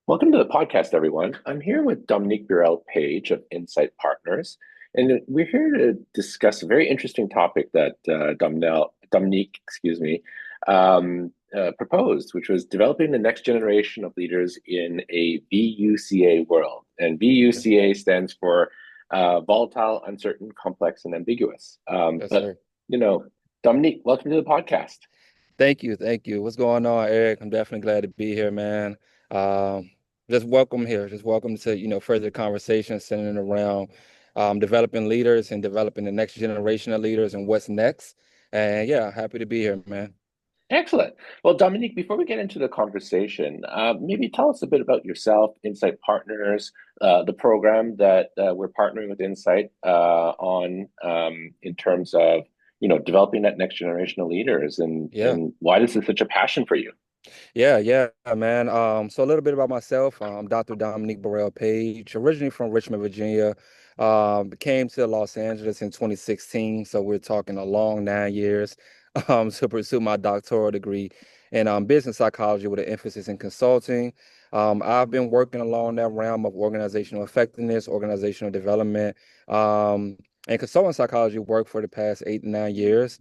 Welcome to the podcast, everyone. I'm here with Dominique Burrell-Paige of Insight Partners, and we're here to discuss a very interesting topic that Dominique, proposed, which was developing the next generation of leaders in a VUCA world. And VUCA stands for volatile, uncertain, complex, and ambiguous. Yes, But sir. you know, Dominique, welcome to the podcast. Thank you. Thank you. What's going on, Eric? I'm definitely glad to be here, man. Um, just welcome here. Just welcome to, further conversations centering around developing leaders and developing the next generation of leaders and what's next. And yeah, happy to be here, man. Excellent. Well, Dominique, before we get into the conversation, maybe tell us a bit about yourself, Insight Partners, the program that we're partnering with Insight on in terms of, developing that next generation of leaders, and Yeah. why this is such a passion for you. Yeah, man. So a little bit about myself. I'm Dr. Dominique Burrell-Paige, originally from Richmond, Virginia. Came to Los Angeles in 2016, so we're talking a long 9 years to pursue my doctoral degree in business psychology with an emphasis in consulting. I've been working along that realm of organizational effectiveness, organizational development, and consultant psychology work for the past 8 to 9 years.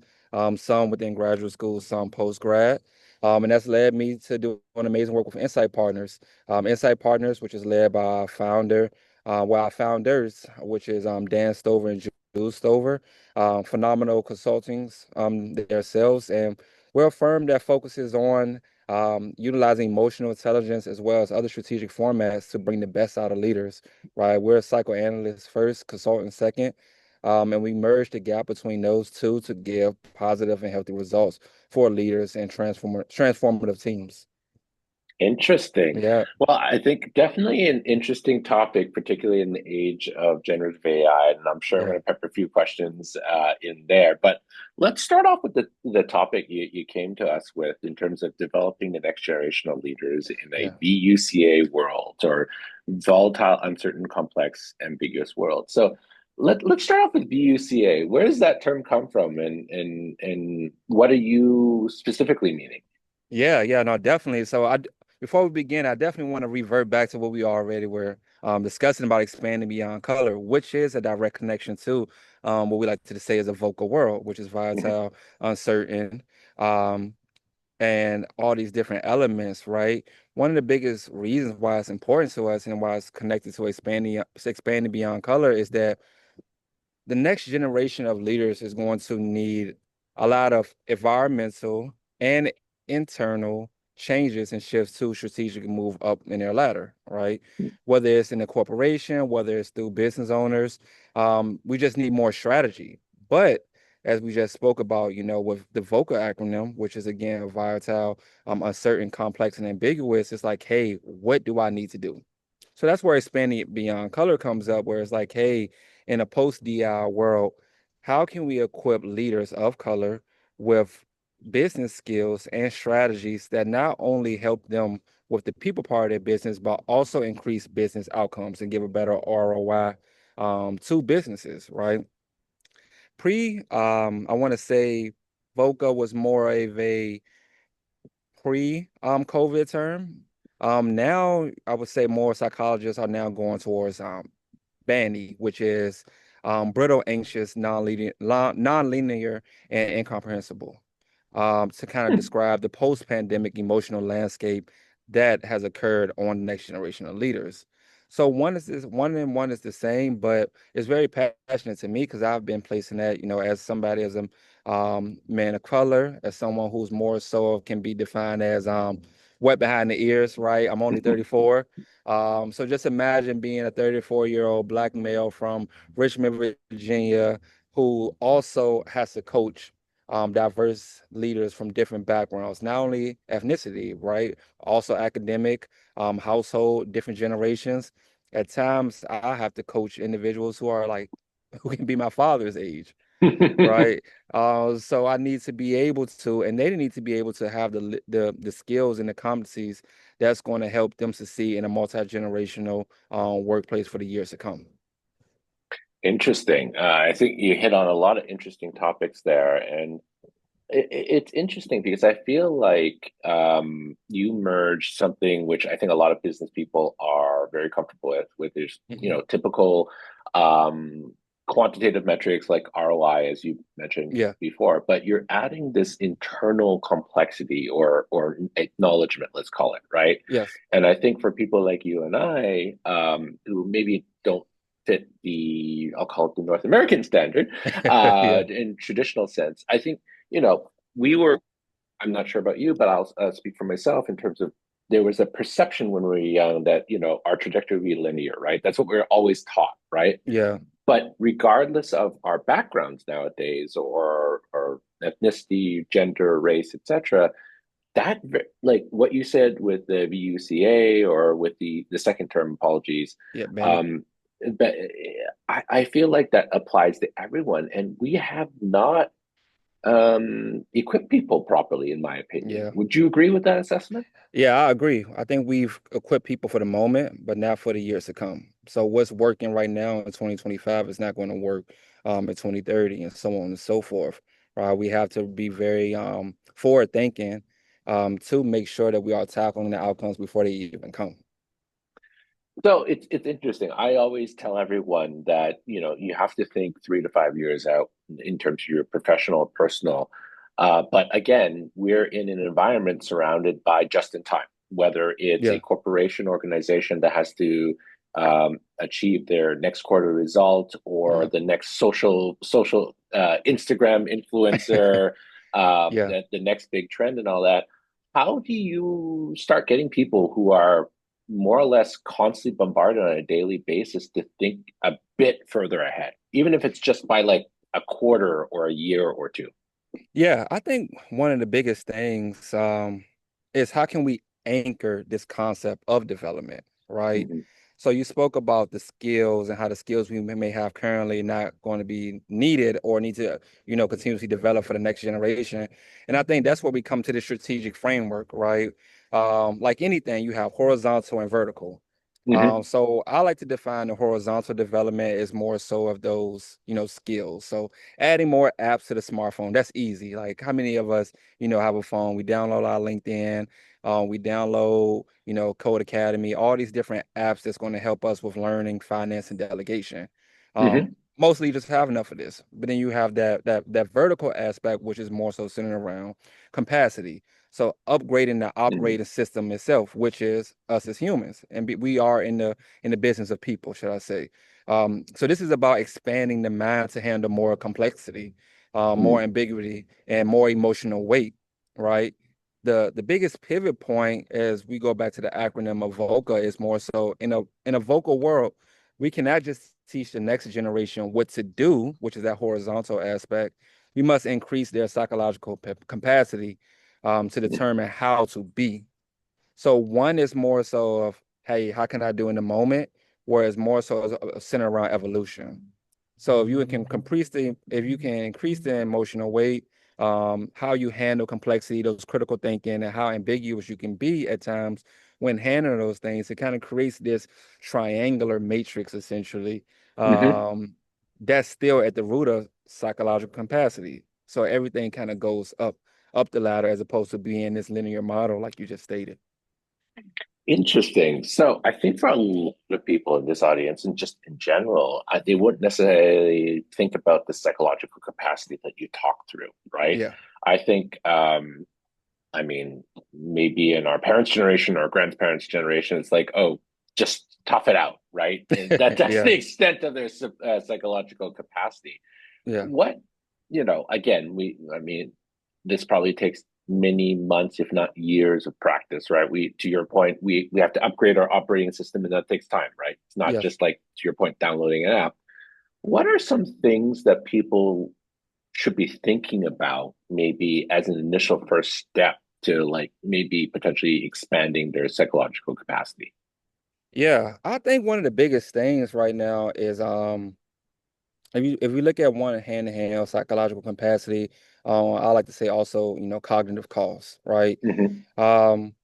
Some within graduate school, some post-grad. And that's led me to doing amazing work with Insight Partners. Insight Partners, which is led by our founder, well, our founders, which is Dan Stover and Jules Stover, phenomenal consultings themselves. And we're a firm that focuses on utilizing emotional intelligence as well as other strategic formats to bring the best out of leaders, right? We're a psychoanalyst first, consultant second. And we merge the gap between those two to give positive and healthy results for leaders and transformative teams. Interesting. Yeah, Well, I think definitely an interesting topic, particularly in the age of generative AI, and I'm sure I'm yeah, going to pepper a few questions in there. But let's start off with the topic you came to us with in terms of developing the next generation of leaders in a yeah. VUCA world, or volatile, uncertain, complex, ambiguous world. So let's start off with VUCA. Where does that term come from, and what are you specifically meaning? Yeah, no, definitely. Before we begin, I definitely want to revert back to what we already were discussing about expanding beyond color, which is a direct connection to what we like to say is a vocal world, which is volatile, uncertain, um, and all these different elements, right? One of the biggest reasons why it's important to us and why it's connected to expanding beyond color is that the next generation of leaders is going to need a lot of environmental and internal changes and shifts to strategically move up in their ladder, right? Whether it's in a corporation, whether it's through business owners, we just need more strategy. But as we just spoke about, with the VOCA acronym, which is again volatile, uncertain, complex, and ambiguous, it's like, hey, what do I need to do? So that's where expanding it beyond color comes up, where it's like, hey, in a post-DI world, how can we equip leaders of color with business skills and strategies that not only help them with the people part of their business, but also increase business outcomes and give a better ROI to businesses, right? I want to say VOCA was more of a pre-COVID term. Now I would say more psychologists are now going towards BANI, which is brittle, anxious, non-linear, and incomprehensible, to kind of describe the post-pandemic emotional landscape that has occurred on the next generation of leaders. So one and one is the same, but it's very passionate to me because I've been placing that, as somebody as a man of color, as someone who's more so can be defined as wet behind the ears, right? I'm only 34. So just imagine being a 34-year-old black male from Richmond, Virginia, who also has to coach diverse leaders from different backgrounds, not only ethnicity, right? Also academic, household, different generations. At times, I have to coach individuals who are like, who can be my father's age, right? So I need to be able to, and they need to be able to have the skills and the competencies that's going to help them succeed in a multi-generational workplace for the years to come. Interesting. I think you hit on a lot of interesting topics there. And It's interesting because I feel like you merge something which I think a lot of business people are very comfortable with is, Hmm. typical um, quantitative metrics like ROI, as you mentioned Yeah. before, but you're adding this internal complexity or acknowledgement, let's call it, right? Yes. And I think for people like you and I, who maybe don't fit I'll call it the North American standard, Yeah. in traditional sense, I think we were, I'm not sure about you, but I'll speak for myself in terms of there was a perception when we were young that, our trajectory would be linear, right? That's what we are always taught, right? Yeah. But regardless of our backgrounds nowadays or ethnicity, gender, race, etc., that like what you said with the VUCA or with the second term apologies, Yeah, Benny. um, but I feel like that applies to everyone, and we have not equip people properly, in my opinion. Yeah. Would you agree with that assessment? Yeah, I agree. I think we've equipped people for the moment, but not for the years to come. So what's working right now in 2025 is not going to work in 2030 and so on and so forth. Right? We have to be very forward thinking to make sure that we are tackling the outcomes before they even come. So it's interesting. I always tell everyone that, you have to think 3 to 5 years out in terms of your professional, personal. But again, we're in an environment surrounded by just in time, whether it's a Yeah. corporation organization that has to achieve their next quarter result or Yeah. the next social Instagram influencer, Yeah. the next big trend and all that. How do you start getting people who are more or less constantly bombarded on a daily basis to think a bit further ahead, even if it's just by like a quarter or a year or two? Yeah, I think one of the biggest things is how can we anchor this concept of development, right? Mm-hmm. So you spoke about the skills and how the skills we may have currently not going to be needed or need to, continuously develop for the next generation. And I think that's where we come to the strategic framework, right? Like anything, you have horizontal and vertical. Mm-hmm. So I like to define the horizontal development as more so of those, skills. So adding more apps to the smartphone, that's easy. Like how many of us, have a phone? We download our LinkedIn, we download, Code Academy, all these different apps that's going to help us with learning, finance, and delegation. Mm-hmm. Mostly just have enough of this. But then you have that vertical aspect, which is more so centered around capacity. So upgrading the Mm-hmm. operating system itself, which is us as humans, and we are in the business of people, should I say? So this is about expanding the mind to handle more complexity, more ambiguity, and more emotional weight, right? The biggest pivot point as we go back to the acronym of VOCA is more so in a vocal world, we cannot just teach the next generation what to do, which is that horizontal aspect. We must increase their psychological capacity to determine how to be. So one is more so of, hey, how can I do in the moment? Whereas more so is centered around evolution. So if you can increase the emotional weight, how you handle complexity, those critical thinking, and how ambiguous you can be at times when handling those things, it kind of creates this triangular matrix essentially. Mm-hmm. Um, that's still at the root of psychological capacity. So everything kind of goes up the ladder as opposed to being this linear model like you just stated. Interesting. So I think for a lot of people in this audience, and just in general, they wouldn't necessarily think about the psychological capacity that you talk through, right? Yeah. I think, I mean, maybe in our parents' generation or grandparents' generation, it's like, oh, just tough it out, right? And that's the Yeah. extent of their psychological capacity. Yeah. What, again, I mean, this probably takes many months, if not years of practice, right? To your point, we have to upgrade our operating system, and that takes time, right? It's not Yes. just like, to your point, downloading an app. What are some things that people should be thinking about, maybe as an initial first step to like maybe potentially expanding their psychological capacity? Yeah. I think one of the biggest things right now is if you look at one hand in hand psychological capacity, I like to say also, cognitive costs, right? Mm-hmm. Um,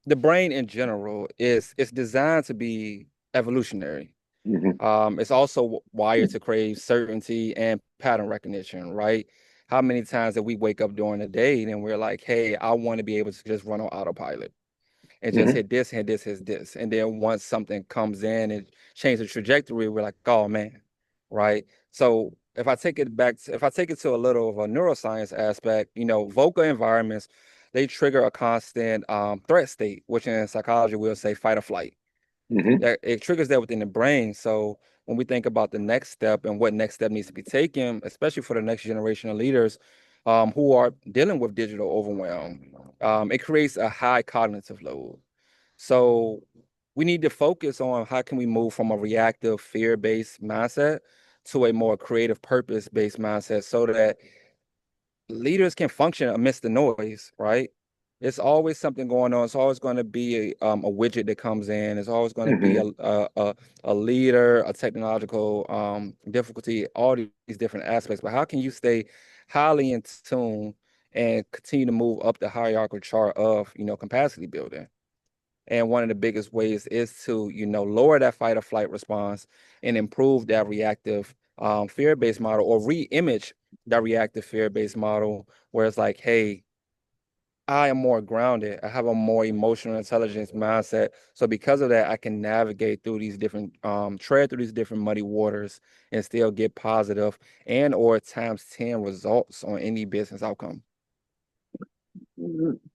the brain in general is designed to be evolutionary. Mm-hmm. It's also wired to crave certainty and pattern recognition, right? how many times that we wake up during the day and we're like, hey, I want to be able to just run on autopilot and just Hmm. hit this, hit this, hit this. And then once something comes in and changes the trajectory, we're like, oh man, right? So if I take it to a little of a neuroscience aspect, vocal environments, they trigger a constant threat state, which in psychology we'll say fight or flight. Hmm. That it triggers that within the brain. So when we think about the next step and what next step needs to be taken, especially for the next generation of leaders who are dealing with digital overwhelm, it creates a high cognitive load. So we need to focus on how can we move from a reactive, fear-based mindset to a more creative, purpose-based mindset so that leaders can function amidst the noise, right? It's always something going on. It's always going to be a widget that comes in. It's always going to be Hmm. a leader, a technological difficulty, all these different aspects. But how can you stay highly in tune and continue to move up the hierarchical chart of, capacity building? And one of the biggest ways is to, lower that fight or flight response and improve that reactive fear-based model or re-image that reactive fear-based model where it's like, hey, I am more grounded. I have a more emotional intelligence mindset. So because of that, I can navigate through these different, tread through these different muddy waters and still get positive and or times 10 results on any business outcome.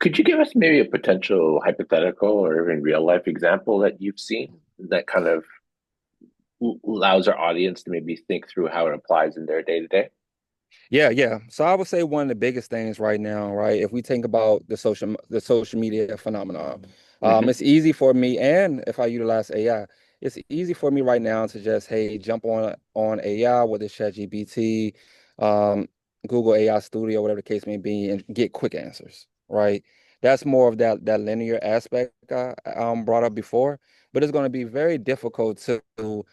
Could you give us maybe a potential hypothetical or even real life example that you've seen that kind of allows our audience to maybe think through how it applies in their day to day? Yeah, yeah. So I would say one of the biggest things right now, right, if we think about the social media phenomenon, Hmm. it's easy for me, and if I utilize AI, it's easy for me right now to just, hey, jump on AI, whether it's ChatGPT, um, Google AI Studio, whatever the case may be, and get quick answers, right? That's more of that linear aspect I brought up before, but it's going to be very difficult to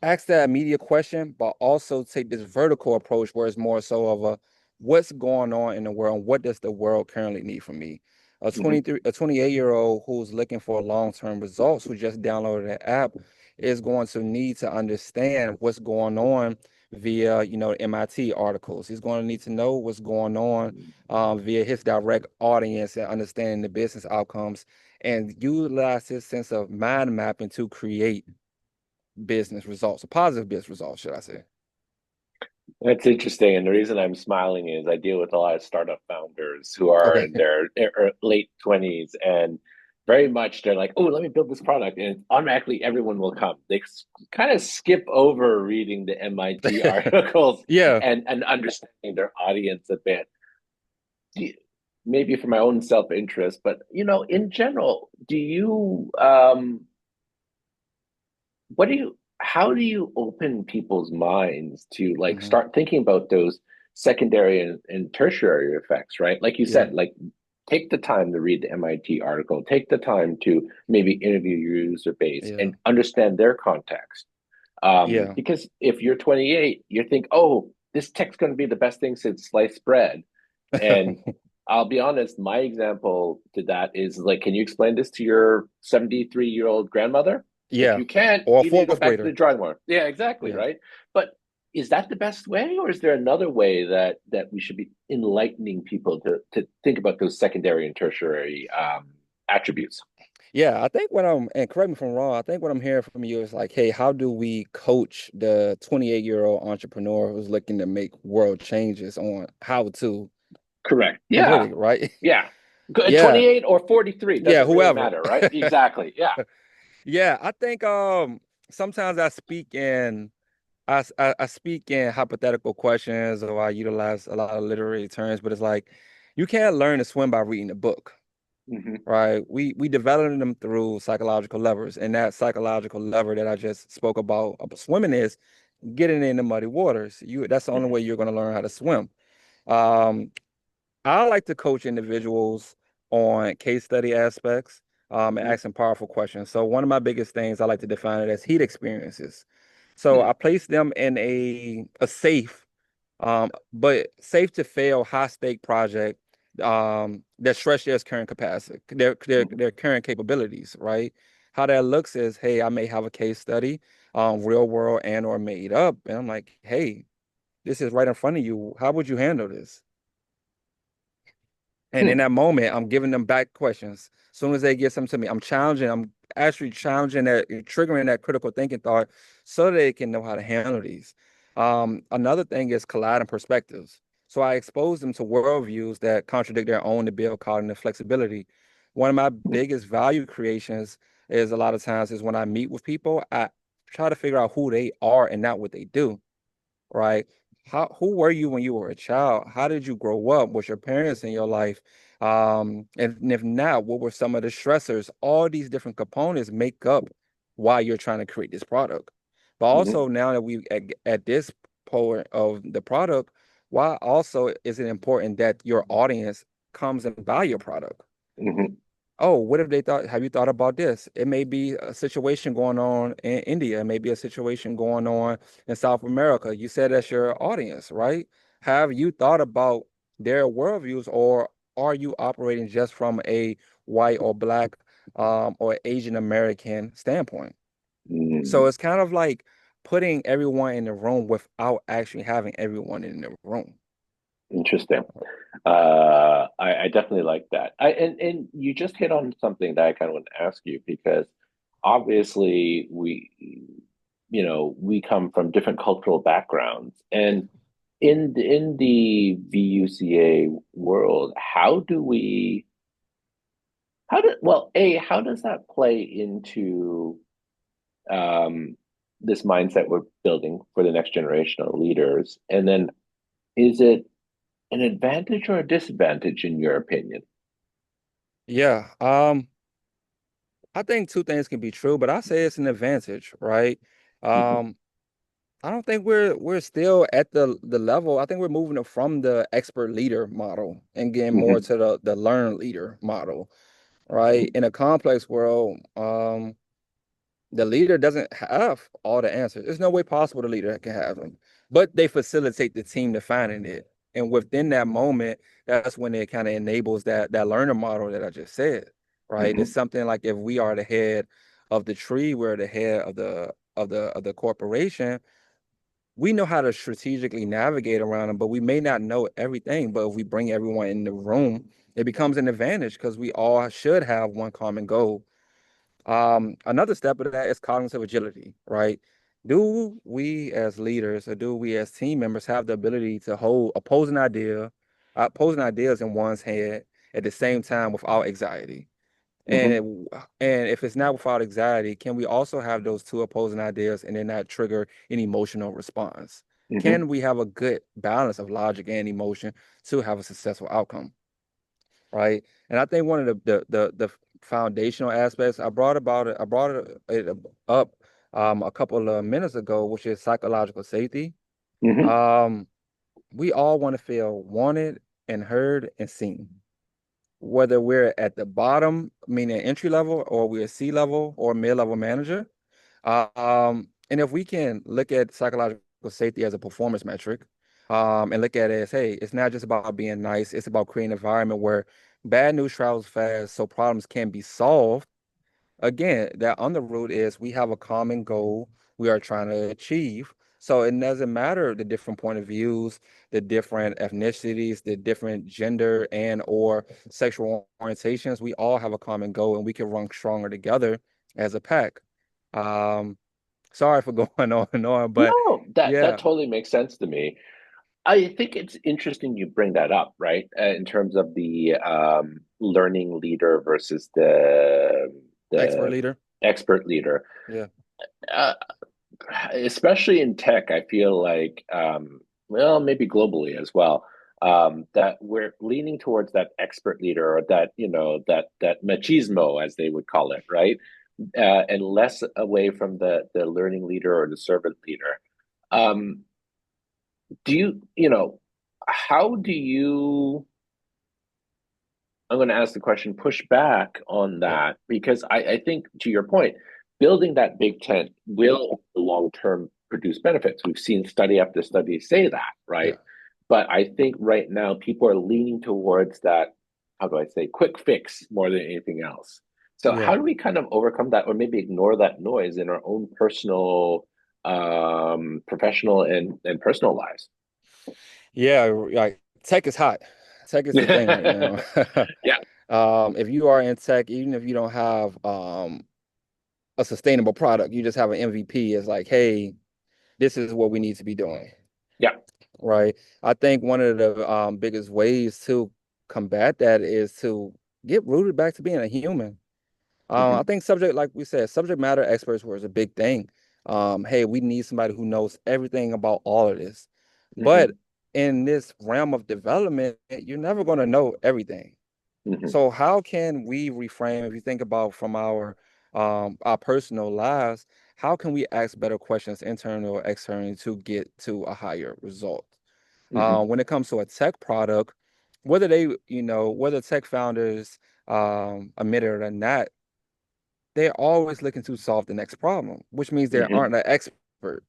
ask that immediate question, but also take this vertical approach where it's more so of a what's going on in the world? What does the world currently need from me? Hmm. A 28-year-old who's looking for long-term results, who just downloaded that app, is going to need to understand what's going on via, MIT articles. He's going to need to know what's going on via his direct audience and understanding the business outcomes and utilize his sense of mind mapping to create business results, or positive business results, should I say. That's interesting. And the reason I'm smiling is I deal with a lot of startup founders who are Okay. in their late 20s, and very much they're like, oh, let me build this product. And automatically everyone will come. They kind of skip over reading the MIT articles Yeah. and understanding their audience a bit. Maybe for my own self-interest, but in general, do you what do you how do you open people's minds to like Hmm. start thinking about those secondary and tertiary effects, right? Like you Yeah. said, like take the time to read the MIT article, take the time to maybe interview your user base Yeah. and understand their context. Yeah. Because if you're 28, you think, oh, this tech's going to be the best thing since sliced bread. And I'll be honest, my example to that is like, can you explain this to your 73-year-old grandmother? If Yeah. you can't, Or a you need to go fourth back to the grader. drawing board. Yeah, exactly, Yeah. right? But is that the best way, or is there another way that we should be enlightening people to think about those secondary and tertiary attributes? Yeah. I think and correct me if I'm wrong, I think what I'm hearing from you is like, hey, how do we coach the 28-year-old entrepreneur who's looking to make world changes on how to Correct. complete Yeah. it, right? Yeah. Yeah. 28 or 43 Yeah. doesn't really Whoever. matter, right? Exactly. Yeah. Yeah. I think sometimes I speak in hypothetical questions or I utilize a lot of literary terms, but it's like you can't learn to swim by reading a book, Hmm. right? We develop them through psychological levers, and that psychological lever that I just spoke about swimming is getting in the muddy waters. That's the only Hmm. way you're going to learn how to swim. Um, I like to coach individuals on case study aspects, and Hmm. asking powerful questions. So one of my biggest things I like to define it as heat experiences. So I place them in a safe, but safe to fail, high stake project that stretch their current capacity, Hmm. their current capabilities, right? How that looks is, hey, I may have a case study, real world and or made up, and I'm like, hey, This is right in front of you. How would you handle this? And in Hmm. that moment, I'm giving them back questions. As soon as they get something to me, I'm actually challenging that, triggering that critical thinking thought so they can know how to handle these. Another thing is colliding perspectives. So I expose them to worldviews that contradict their own to build cognitive flexibility. One of my biggest value creations is a lot of times is when I meet with people, I try to figure out who they are and not what they do, right? Who were you when you were a child? How did you grow up? Was your parents in your life? And if not, what were some of the stressors? All these different components make up why you're trying to create this product. But Hmm. also now that we at this point of the product, why also is it important that your audience comes and buy your product? Hmm. Oh, what if they thought, have you thought about this? It may be a situation going on in India. It may be a situation going on in South America. You said that's your audience, right? Have you thought about their worldviews, or are you operating just from a white or black or Asian American standpoint? So Hmm. it's kind of like putting everyone in the room without actually having everyone in the room. Interesting. I definitely like that. And you just hit on something that I kind of want to ask you because obviously we come from different cultural backgrounds, and in the VUCA world, how does that play into this mindset we're building for the next generation of leaders? And then is it an advantage or a disadvantage in your opinion? Yeah. I think two things can be true, but I say it's an advantage, right? Hmm. Um, I don't think we're still at the level. I think we're moving from the expert leader model and getting more Hmm. to the learn leader model, right? In a complex world, the leader doesn't have all the answers. There's no way possible the leader can have them, but they facilitate the team to finding it. And within that moment, that's when it kind of enables that learner model that I just said, right? It's Hmm. something like if we are the head of the tree, we're the head of the corporation. We know how to strategically navigate around them, but we may not know everything. But if we bring everyone in the room, it becomes an advantage because we all should have one common goal. Another step of that is cognitive agility, right? Do we as leaders or do we as team members have the ability to hold opposing ideas in one's head at the same time without anxiety? And Hmm. and if it's not without anxiety, can we also have those two opposing ideas and then not trigger an emotional response? Hmm. Can we have a good balance of logic and emotion to have a successful outcome? Right. And I think one of the foundational aspects I brought it up a couple of minutes ago, which is psychological safety. Hmm. Um, we all want to feel wanted and heard and seen, whether we're at the bottom, meaning entry level, or we're C-level or mid-level manager. And if we can look at psychological safety as a performance metric, and look at it as, hey, it's not just about being nice, it's about creating an environment where bad news travels fast so problems can be solved. Again, that on the root is we have a common goal we are trying to achieve. So it doesn't matter the different point of views, the different ethnicities, the different gender and or sexual orientations. We all have a common goal and we can run stronger together as a pack. Um, Sorry for going on and on, but No, that yeah, totally makes sense to me. I think it's interesting you bring that up, right? In terms of the learning leader versus expert the leader. expert leader. Yeah, Uh, Especially in tech, I feel like, well, maybe globally as well, that we're leaning towards that expert leader or that, that machismo, as they would call it, right? And less away from the learning leader or the servant leader. Um, how do you, I'm going to ask the question, push back on yeah, that? Because I think, to your point, building that big tent will long term produce benefits. We've seen study after study say that, right? yeah, But I think right now people are leaning towards that, how do I say, quick fix more than anything else. So, yeah. how do we kind of overcome that or maybe ignore that noise in our own personal, professional, and personal lives? Yeah, like tech is hot. Tech is the thing right now. Yeah. If you are in tech, even if you don't have a sustainable product, you just have an MVP. It's like, hey, this is what we need to be doing, Yeah. right? I think one of the biggest ways to combat that is to get rooted back to being a human. I Hmm. think like we said, subject matter experts was a big thing. Hey, we need somebody who knows everything about all of this. But Hmm. in this realm of development, you're never going to know everything. Hmm. So how can we reframe, if you think about from our personal lives, how can we ask better questions, internal or externally, to get to a higher result? Hmm. When it comes to a tech product, whether they, whether tech founders admit it or not, they're always looking to solve the next problem, which means they Hmm. aren't an expert.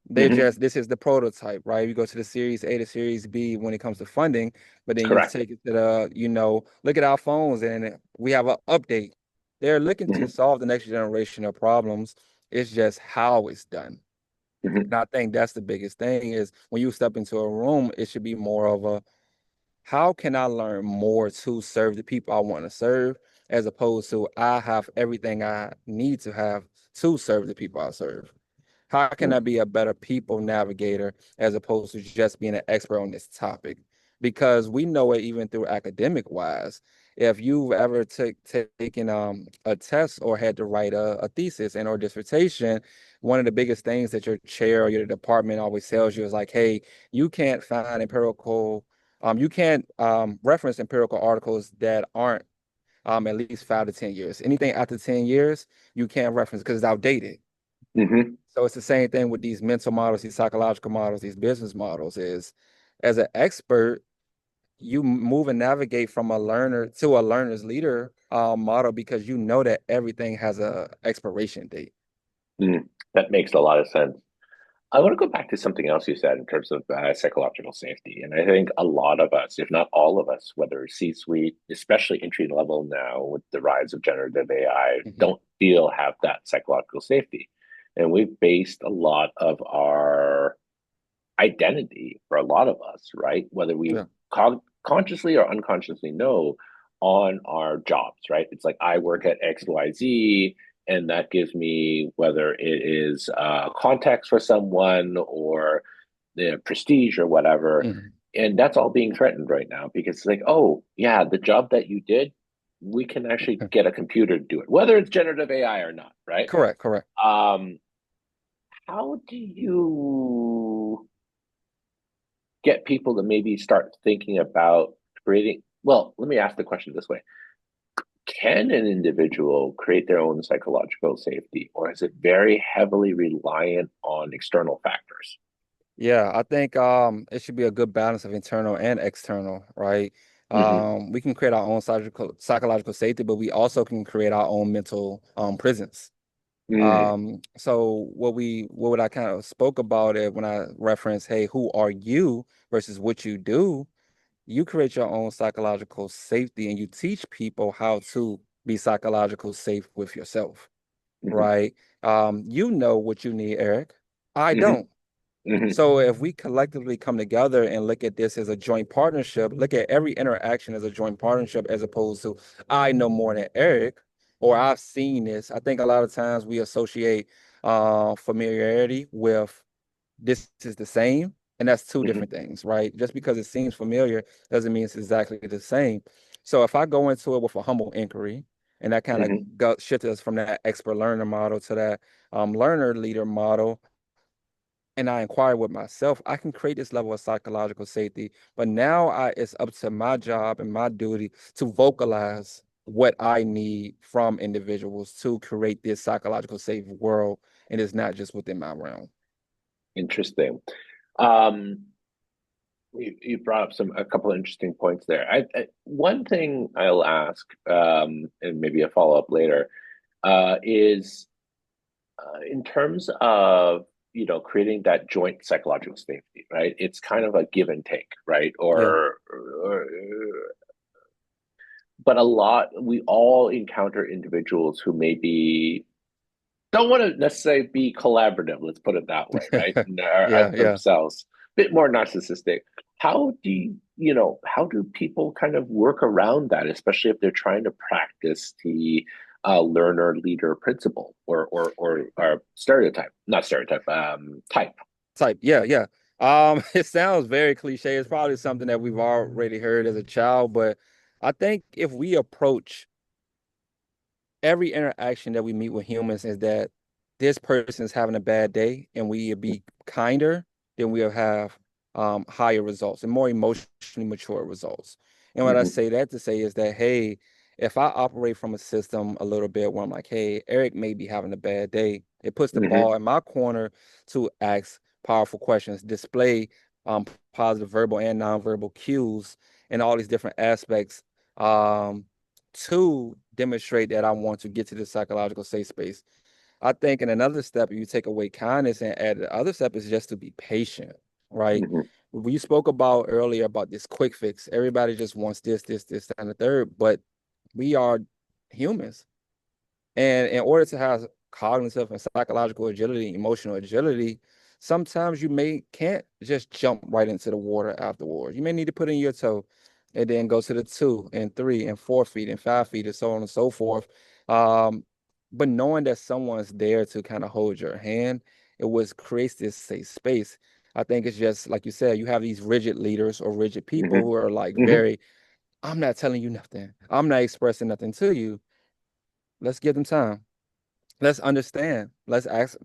They Hmm. just, this is the prototype, right? You go to the series A to series B when it comes to funding, but then you Correct. take it to look at our phones and we have an update. They're looking to Hmm. solve the next generation of problems. It's just how it's done. Hmm. And I think that's the biggest thing is when you step into a room, it should be more of a, how can I learn more to serve the people I want to serve, as opposed to I have everything I need to have to serve the people I serve. How can I be a better people navigator as opposed to just being an expert on this topic? Because we know it even through academic wise. If you've ever taken a test or had to write a thesis and or dissertation, one of the biggest things that your chair or your department always tells you is like, hey, you can't find you can't reference empirical articles that aren't at least 5 to 10 years. Anything after 10 years, you can't reference because it's outdated. Hmm. So it's the same thing with these mental models, these psychological models, these business models is as an expert, you move and navigate from a learner to a learner's leader model because you know that everything has a expiration date. Mm. That makes a lot of sense. I want to go back to something else you said in terms of psychological safety. And I think a lot of us, if not all of us, whether C-suite, especially entry level now with the rise of generative AI, Mhm. don't feel have that psychological safety. And we've based a lot of our identity for a lot of us, right? Whether we Yeah. consciously or unconsciously know on our jobs, right? It's like I work at XYZ, and that gives me whether it is context for someone or the prestige or whatever. Mhm. And that's all being threatened right now because it's like, oh, yeah, the job that you did, we can actually get a computer to do it, whether it's generative AI or not, right? Correct, correct. Um, how do you get people to maybe start thinking about creating? Well, let me ask the question this way. Can an individual create their own psychological safety, or is it very heavily reliant on external factors? Yeah, I think it should be a good balance of internal and external, right? Hmm. We can create our own psychological safety, but we also can create our own mental prisons. Mm. So what I kind of spoke about it when I referenced, hey, who are you versus what you do? You create your own psychological safety and you teach people how to be psychological safe with yourself, Hmm. right? You know what you need, Eric. I Hmm. don't. Hmm. So if we collectively come together and look at this as a joint partnership, look at every interaction as a joint partnership as opposed to I know more than Eric or I've seen this. I think a lot of times we associate familiarity with this is the same, and that's two Hmm. different things, right? Just because it seems familiar doesn't mean it's exactly the same. So if I go into it with a humble inquiry, and that kind Hmm. of shifts us from that expert learner model to that learner leader model, and I inquire with myself, I can create this level of psychological safety. But now it's up to my job and my duty to vocalize what I need from individuals to create this psychological safe world. And it's not just within my realm. Interesting. Um, you brought up a couple of interesting points there. One thing I'll ask, and maybe a follow up later, is in terms of creating that joint psychological safety, right? It's kind of a give and take, right? Yeah. But a lot we all encounter individuals who maybe don't want to necessarily be collaborative. Let's put it that way, right? Yeah, yeah. Themselves. bit more narcissistic. How do how do people kind of work around that, especially if they're trying to practice the learner leader principle or stereotype, not stereotype, type. Type, yeah, yeah. It sounds very cliche. It's probably something that we've already heard as a child, but I think if we approach every interaction that we meet with humans is that this person is having a bad day and we be kinder, then we'll have higher results and more emotionally mature results. And what I Hmm. say that to say is that, hey, if I operate from a system a little bit where I'm like, hey, Eric may be having a bad day, it puts the Hmm. ball in my corner to ask powerful questions, display positive verbal and nonverbal cues and all these different aspects. To demonstrate that I want to get to the psychological safe space. I think in another step, you take away kindness and add the other step is just to be patient, right? Hmm. We spoke about earlier about this quick fix. Everybody just wants this, and the third, but we are humans. And in order to have cognitive and psychological agility, emotional agility, sometimes you may can't just jump right into the water afterwards. You may need to put in your toe and then go to the 2 and 3 and 4 feet and 5 feet and so on and so forth. Um, but knowing that someone's there to kind of hold your hand, it was creates this safe space. I think it's just like you said, you have these rigid leaders or rigid people Hmm. who are like Hmm. very, I'm not telling you nothing. I'm not expressing nothing to you. Let's give them time. Let's understand. Let's ask,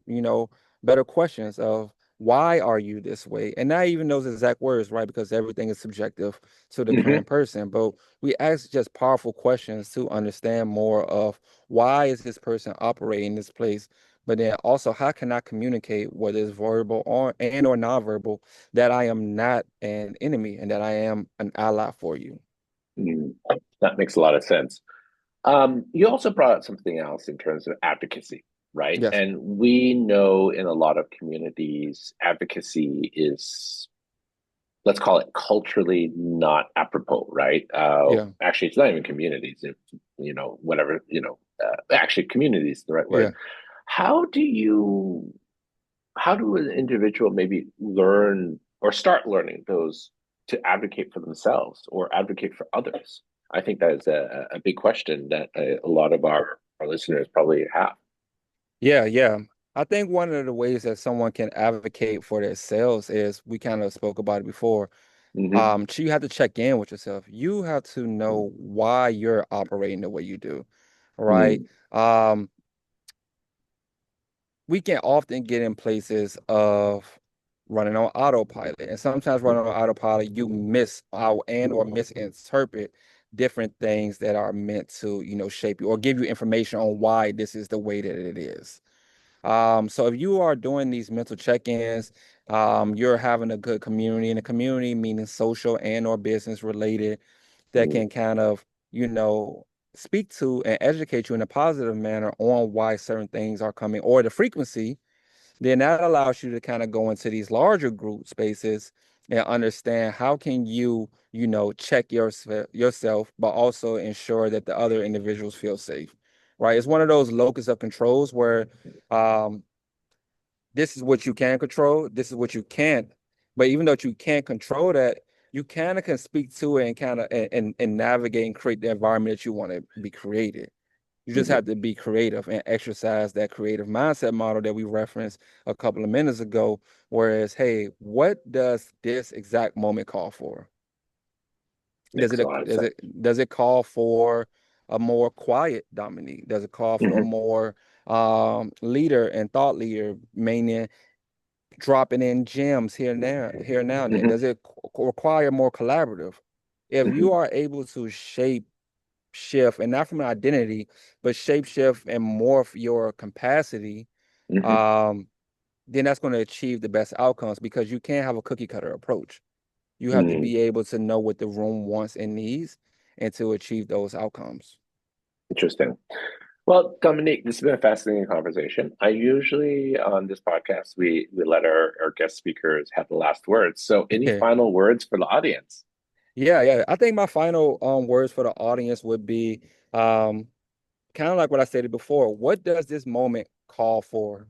better questions of why are you this way? And not even those exact words, right? Because everything is subjective to the Hmm. current person. But we ask just powerful questions to understand more of why is this person operating this place? But then also, how can I communicate whether it's verbal or nonverbal that I am not an enemy and that I am an ally for you? Mm. That makes a lot of sense. You also brought up something else in terms of advocacy, right? Yes. And we know in a lot of communities, advocacy is, let's call it culturally not apropos, right? Yeah. Actually, it's not even communities. It's, whatever, actually, community is the right word. Yeah. How do you, how do an individual maybe learn or start learning those to advocate for themselves or advocate for others? I think that is a big question that a lot of our listeners probably have. Yeah, yeah. I think one of the ways that someone can advocate for themselves is we kind of spoke about it before. Hmm. So you have to check in with yourself. You have to know why you're operating the way you do, right? Mm. We can often get in places of running on autopilot, and sometimes running on autopilot, you miss out and or misinterpret different things that are meant to, shape you or give you information on why this is the way that it is. So if you are doing these mental check-ins, you're having a good community, and a community meaning social and or business related that Mm. can kind of, speak to and educate you in a positive manner on why certain things are coming or the frequency, then that allows you to kind of go into these larger group spaces and understand how can you, check yourself, but also ensure that the other individuals feel safe, right? It's one of those locus of controls where um, this is what you can control, this is what you can't. But even though you can't control that, you kind of can speak to it and kind of and navigate and create the environment that you want to be created. You just Hmm. have to be creative and exercise that creative mindset model that we referenced a couple of minutes ago. Whereas, hey, what does this exact moment call for? Does Makes a lot of sense. does it call for a more quiet Dominique? Does it call for a Hmm. more leader and thought leader, meaning dropping in gems here and now and then? Hmm. Does it require more collaborative? If you Hmm. are able to shift and not from an identity, but shape shift and morph your capacity, Hmm. um, then that's going to achieve the best outcomes because you can't have a cookie cutter approach. You have to Mm. be able to know what the room wants and needs and to achieve those outcomes. Interesting. Well, Dominique, this has been a fascinating conversation. I usually on this podcast we let our guest speakers have the last words. So any Yeah. final words for the audience? Yeah, yeah. I think my final words for the audience would be um kind of like what I stated before. What does this moment call for?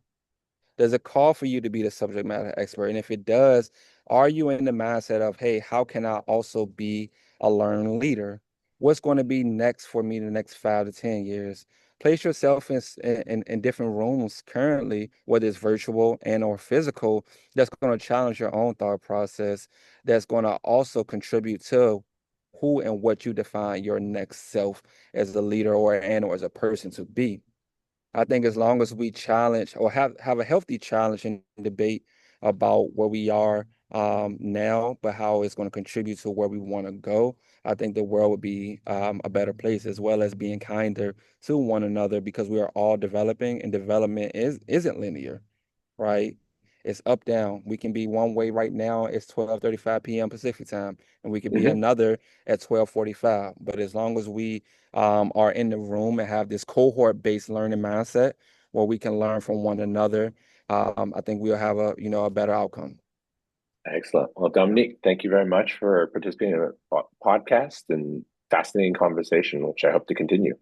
Does it call for you to be the subject matter expert? And if it does, Are you in the mindset of, hey, how can I also be a learning leader? What's going to be next for me in the next 5 to 10 years? Place yourself in different rooms currently, whether it's virtual and or physical, that's going to challenge your own thought process, that's going to also contribute to who and what you define your next self as a leader or as a person to be. I think as long as we challenge or have a healthy challenge and debate about where we are now, but how it's going to contribute to where we want to go, I think the world would be a better place, as well as being kinder to one another, because we are all developing, and development isn't linear, right? It's up down. We can be one way right now, it's 12:35 p.m. Pacific time, and we could be Hmm. another at 12:45. But as long as we are in the room and have this cohort-based learning mindset where we can learn from one another, I think we'll have a better outcome. Excellent. Well, Dominique, thank you very much for participating in the podcast and fascinating conversation, which I hope to continue.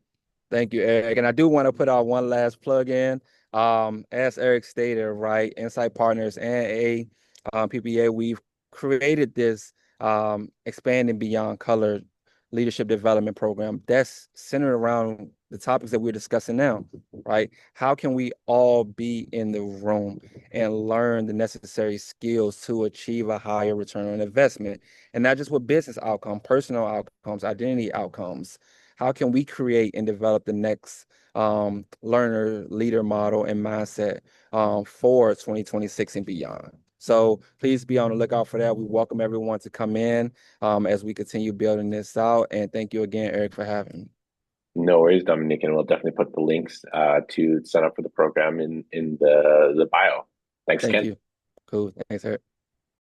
Thank you, Eric. And I do want to put out one last plug in. As Eric stated, right, Insight Partners and PPA, we've created this expanding beyond color leadership development program that's centered around the topics that we're discussing now, right? How can we all be in the room and learn the necessary skills to achieve a higher return on investment? And not just with business outcome, personal outcomes, identity outcomes. How can we create and develop the next learner leader model and mindset for 2026 and beyond? So please be on the lookout for that. We welcome everyone to come in as we continue building this out. And thank you again, Eric, for having me. No worries, Dominique, and we'll definitely put the links to sign up for the program in the bio. Thanks Thank again. you. Cool. Thanks, Eric.